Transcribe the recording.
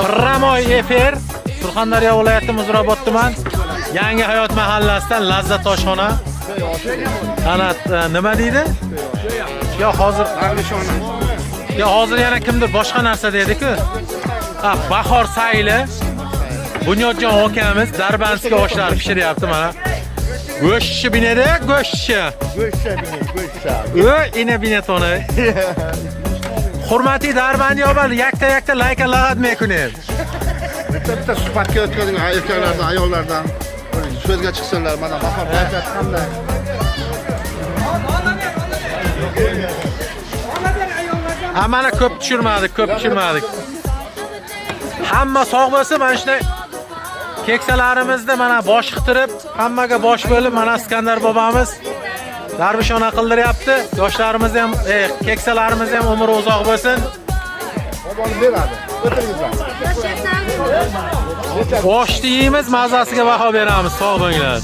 Ramoy efir. Surxondaryo viloyati Muzrabot tuman Yangi hayot mahallasidan Lazzat oshxona. Ana nima deydi? Yo hozir Ya hozir yana kimdir boshqa narsa dedi-ku. Ha, Bahor sayli. Bunyodjon akamiz Darbanski oshlar pishiryapti mana. Go'shtchi binada, go'shtchi. Go'shtchi. Ina binatoni. Hurmatli Darbandiyolar, yakta layka lag'atmay kuning. Bitta suhbatga o'tkazing erkaklardan, ayollardan. So'zga chiqsinlar, mana Bahor kayfiyati qanday? Mana ko'p tushirmadik. Hamma sog' bo'lsin, mana shunday keksalarimizni mana bosh qitirib, hammaga bosh bo'lib, mana Iskandar bobomiz darbishona qildiryapti. Yoshlarimiz ham, keksalarimiz ham umri uzoq bo'lsin. Boboni beradi. O'tiringizlar. Boshni yeymiz, mazasiga baho beramiz. Sog' bo'linglar.